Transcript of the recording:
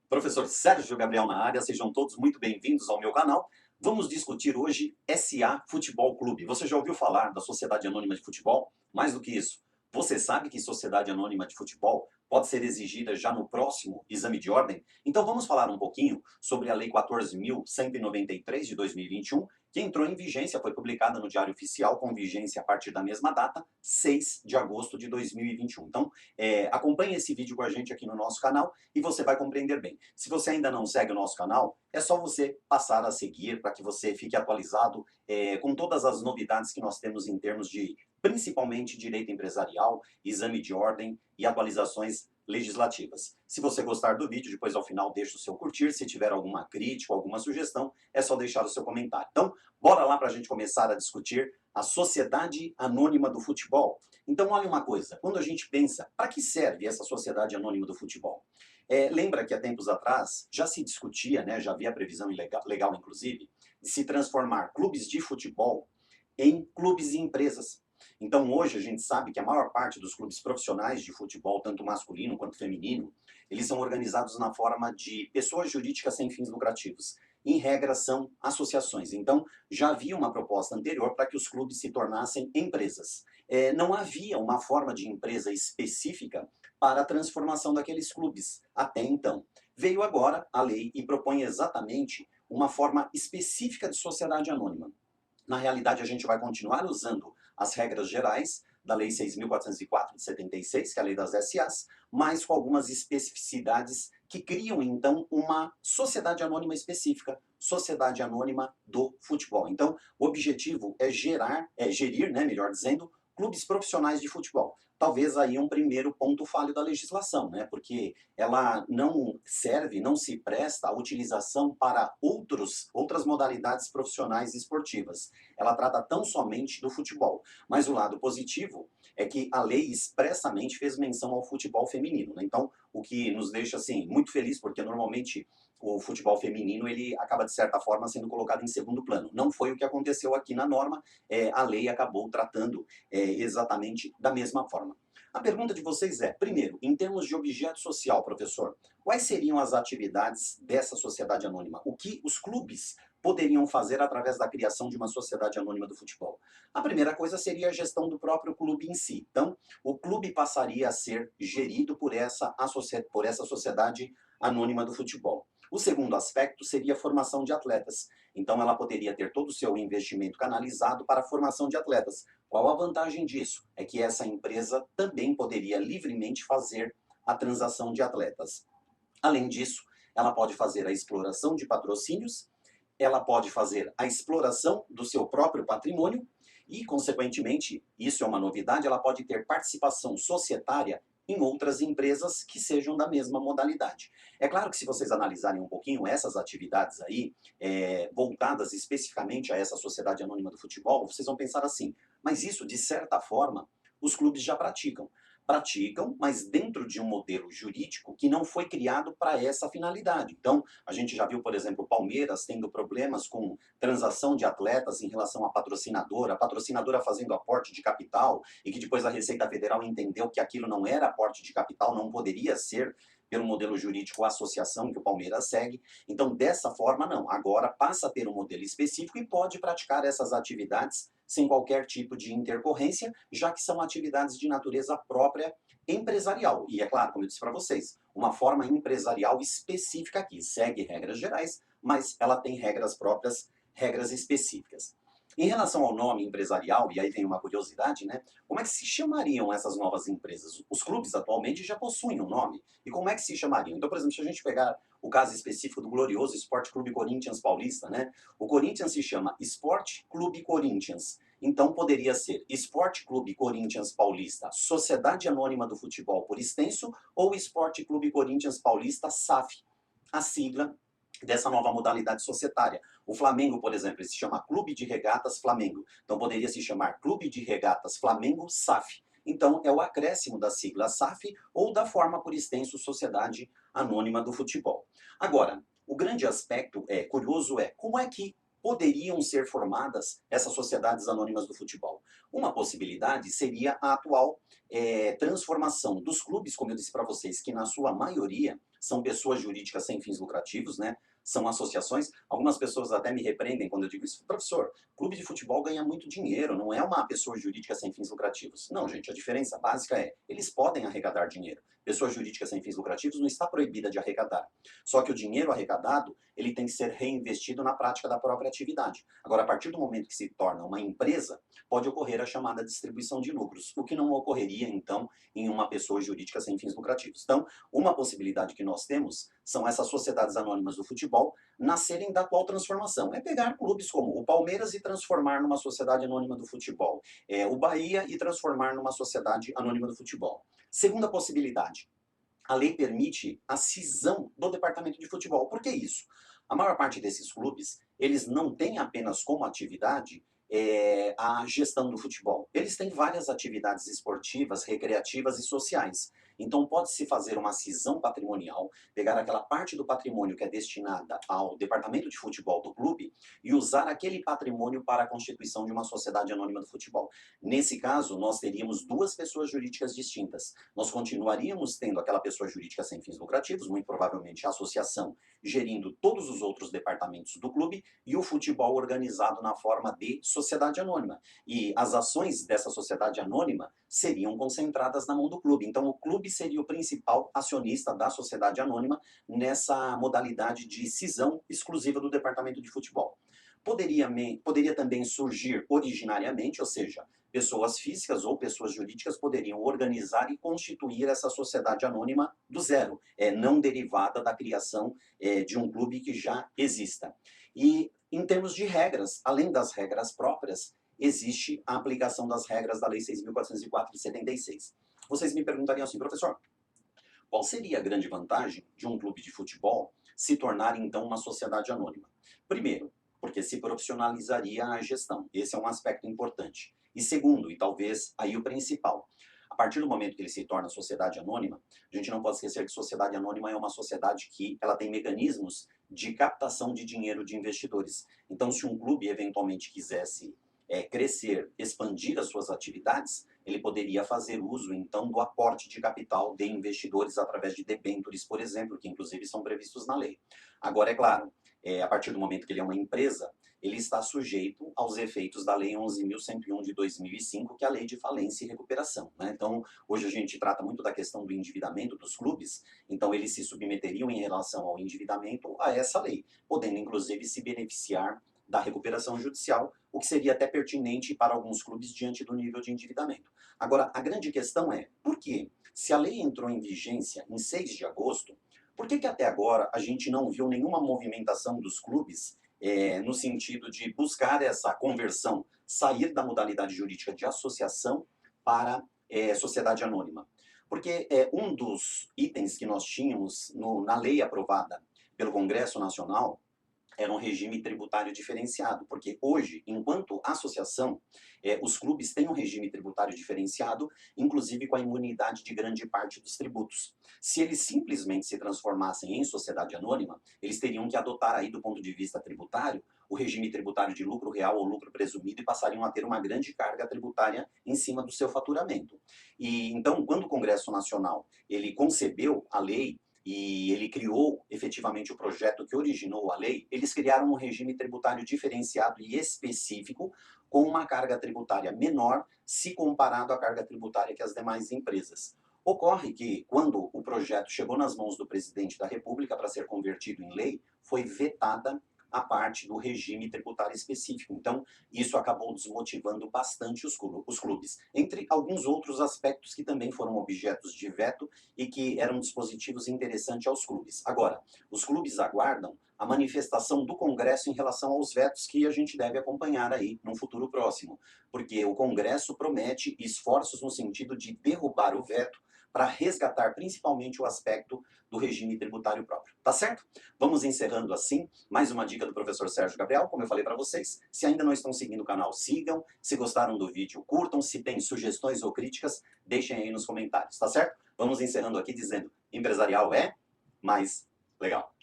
Professor Sérgio Gabriel na área, sejam todos muito bem-vindos ao meu canal. Vamos discutir hoje SA Futebol Clube. Você já ouviu falar da Sociedade Anônima de Futebol? Mais do que isso, você sabe que Sociedade Anônima de Futebol pode ser exigida já no próximo exame de ordem? Então vamos falar um pouquinho sobre a Lei 14.193 de 2021, que entrou em vigência, foi publicada no Diário Oficial, com vigência a partir da mesma data, 6 de agosto de 2021. Então, acompanhe esse vídeo com a gente aqui no nosso canal e você vai compreender bem. Se você ainda não segue o nosso canal, é só você passar a seguir para que você fique atualizado com todas as novidades que nós temos em termos de, principalmente, direito empresarial, exame de ordem e atualizações legislativas. Se você gostar do vídeo, depois ao final deixa o seu curtir. Se tiver alguma crítica, alguma sugestão, é só deixar o seu comentário. Então, bora lá para a gente começar a discutir a Sociedade Anônima do Futebol. Então, olha uma coisa, quando a gente pensa, para que serve essa Sociedade Anônima do Futebol? Lembra que há tempos atrás já se discutia, né, já havia previsão legal inclusive, de se transformar clubes de futebol em clubes e empresas. Então hoje a gente sabe que a maior parte dos clubes profissionais de futebol, tanto masculino quanto feminino, eles são organizados na forma de pessoas jurídicas sem fins lucrativos. Em regra são associações. Então já havia uma proposta anterior para que os clubes se tornassem empresas. Não havia uma forma de empresa específica para a transformação daqueles clubes até então. Veio agora a lei e propõe exatamente uma forma específica de sociedade anônima. Na realidade, a gente vai continuar usando as regras gerais da Lei 6.404 de 76, que é a Lei das SAs, mas com algumas especificidades que criam, então, uma sociedade anônima específica, Sociedade Anônima do Futebol. Então, o objetivo é gerir, né, melhor dizendo, clubes profissionais de futebol. Talvez aí um primeiro ponto falho da legislação, né? Porque ela não serve, não se presta à utilização para outras modalidades profissionais e esportivas. Ela trata tão somente do futebol. Mas o lado positivo é que a lei expressamente fez menção ao futebol feminino, né? Então, o que nos deixa assim muito feliz, porque normalmente o futebol feminino ele acaba de certa forma sendo colocado em segundo plano. Não foi o que aconteceu aqui na norma, a lei acabou tratando exatamente da mesma forma. A pergunta de vocês é, primeiro, em termos de objeto social, professor, quais seriam as atividades dessa sociedade anônima? O que os clubes poderiam fazer através da criação de uma sociedade anônima do futebol? A primeira coisa seria a gestão do próprio clube em si. Então, o clube passaria a ser gerido por essa sociedade anônima do futebol. O segundo aspecto seria a formação de atletas. Então, ela poderia ter todo o seu investimento canalizado para a formação de atletas. Qual a vantagem disso? É que essa empresa também poderia livremente fazer a transação de atletas. Além disso, ela pode fazer a exploração de patrocínios, ela pode fazer a exploração do seu próprio patrimônio e, consequentemente, isso é uma novidade, ela pode ter participação societária em outras empresas que sejam da mesma modalidade. É claro que se vocês analisarem um pouquinho essas atividades aí, voltadas especificamente a essa sociedade anônima do futebol, vocês vão pensar assim, mas isso, de certa forma, os clubes já praticam. Praticam, mas dentro de um modelo jurídico que não foi criado para essa finalidade. Então, a gente já viu, por exemplo, o Palmeiras tendo problemas com transação de atletas em relação à patrocinadora, a patrocinadora fazendo aporte de capital, e que depois a Receita Federal entendeu que aquilo não era aporte de capital, não poderia ser pelo modelo jurídico associação que o Palmeiras segue. Então, dessa forma, não. Agora passa a ter um modelo específico e pode praticar essas atividades sem qualquer tipo de intercorrência, já que são atividades de natureza própria empresarial. E é claro, como eu disse para vocês, uma forma empresarial específica aqui. Segue regras gerais, mas ela tem regras próprias, regras específicas. Em relação ao nome empresarial, e aí vem uma curiosidade, né? Como é que se chamariam essas novas empresas? Os clubes atualmente já possuem um nome. E como é que se chamariam? Então, por exemplo, se a gente pegar o caso específico do glorioso Esporte Clube Corinthians Paulista, né? O Corinthians se chama Esporte Clube Corinthians. Então poderia ser Esporte Clube Corinthians Paulista, Sociedade Anônima do Futebol por extenso, ou Esporte Clube Corinthians Paulista SAF, a sigla dessa nova modalidade societária. O Flamengo, por exemplo, ele se chama Clube de Regatas Flamengo. Então poderia se chamar Clube de Regatas Flamengo SAF. Então é o acréscimo da sigla SAF ou da forma por extenso Sociedade Anônima do Futebol. Agora, o grande aspecto curioso é como é que poderiam ser formadas essas sociedades anônimas do futebol. Uma possibilidade seria a atual transformação dos clubes, como eu disse para vocês, que na sua maioria são pessoas jurídicas sem fins lucrativos, né? São associações. Algumas pessoas até me repreendem quando eu digo isso. Professor, clube de futebol ganha muito dinheiro, não é uma pessoa jurídica sem fins lucrativos. Não, gente, a diferença básica é, eles podem arrecadar dinheiro. Pessoa jurídica sem fins lucrativos não está proibida de arrecadar. Só que o dinheiro arrecadado, ele tem que ser reinvestido na prática da própria atividade. Agora, a partir do momento que se torna uma empresa, pode ocorrer a chamada distribuição de lucros, o que não ocorreria, então, em uma pessoa jurídica sem fins lucrativos. Então, uma possibilidade que nós temos são essas sociedades anônimas do futebol nascerem da qual transformação? É pegar clubes como o Palmeiras e transformar numa sociedade anônima do futebol, o Bahia e transformar numa sociedade anônima do futebol. Segunda possibilidade, a lei permite a cisão do departamento de futebol. Por que isso? A maior parte desses clubes, eles não têm apenas como atividade a gestão do futebol. Eles têm várias atividades esportivas, recreativas e sociais. Então pode-se fazer uma cisão patrimonial, pegar aquela parte do patrimônio que é destinada ao departamento de futebol do clube e usar aquele patrimônio para a constituição de uma sociedade anônima do futebol. Nesse caso, nós teríamos duas pessoas jurídicas distintas. Nós continuaríamos tendo aquela pessoa jurídica sem fins lucrativos, muito provavelmente a associação, gerindo todos os outros departamentos do clube e o futebol organizado na forma de sociedade anônima. E as ações dessa sociedade anônima seriam concentradas na mão do clube. Então o clube seria o principal acionista da sociedade anônima nessa modalidade de cisão exclusiva do departamento de futebol. Poderia também surgir originariamente, ou seja, pessoas físicas ou pessoas jurídicas poderiam organizar e constituir essa sociedade anônima do zero, não derivada da criação de um clube que já exista. E em termos de regras, além das regras próprias, existe a aplicação das regras da Lei 6.404 de 76. Vocês me perguntariam assim, professor, qual seria a grande vantagem de um clube de futebol se tornar, então, uma sociedade anônima? Primeiro, porque se profissionalizaria a gestão. Esse é um aspecto importante. E segundo, e talvez aí o principal, a partir do momento que ele se torna sociedade anônima, a gente não pode esquecer que sociedade anônima é uma sociedade que ela tem mecanismos de captação de dinheiro de investidores. Então, se um clube eventualmente quisesse crescer, expandir as suas atividades, ele poderia fazer uso, então, do aporte de capital de investidores através de debêntures, por exemplo, que inclusive são previstos na lei. Agora, é claro, a partir do momento que ele é uma empresa, ele está sujeito aos efeitos da Lei 11.101 de 2005, que é a Lei de Falência e Recuperação, né? Então, hoje a gente trata muito da questão do endividamento dos clubes, então eles se submeteriam em relação ao endividamento a essa lei, podendo inclusive se beneficiar da recuperação judicial, o que seria até pertinente para alguns clubes diante do nível de endividamento. Agora, a grande questão é, por quê? Se a lei entrou em vigência em 6 de agosto, por que até agora a gente não viu nenhuma movimentação dos clubes no sentido de buscar essa conversão, sair da modalidade jurídica de associação para sociedade anônima? Porque um dos itens que nós tínhamos na lei aprovada pelo Congresso Nacional era um regime tributário diferenciado, porque hoje, enquanto associação, os clubes têm um regime tributário diferenciado, inclusive com a imunidade de grande parte dos tributos. Se eles simplesmente se transformassem em sociedade anônima, eles teriam que adotar aí, do ponto de vista tributário, o regime tributário de lucro real ou lucro presumido e passariam a ter uma grande carga tributária em cima do seu faturamento. E então, quando o Congresso Nacional ele concebeu a lei, e ele criou efetivamente o projeto que originou a lei, eles criaram um regime tributário diferenciado e específico, com uma carga tributária menor, se comparado à carga tributária que as demais empresas. Ocorre que, quando o projeto chegou nas mãos do presidente da República para ser convertido em lei, foi vetada a parte do regime tributário específico. Então, isso acabou desmotivando bastante os clubes, entre alguns outros aspectos que também foram objetos de veto e que eram dispositivos interessantes aos clubes. Agora, os clubes aguardam a manifestação do Congresso em relação aos vetos que a gente deve acompanhar aí num futuro próximo, porque o Congresso promete esforços no sentido de derrubar o veto para resgatar principalmente o aspecto do regime tributário próprio. Tá certo? Vamos encerrando assim. Mais uma dica do professor Sérgio Gabriel, como eu falei para vocês. Se ainda não estão seguindo o canal, sigam. Se gostaram do vídeo, curtam. Se tem sugestões ou críticas, deixem aí nos comentários, tá certo? Vamos encerrando aqui dizendo, empresarial é mais legal.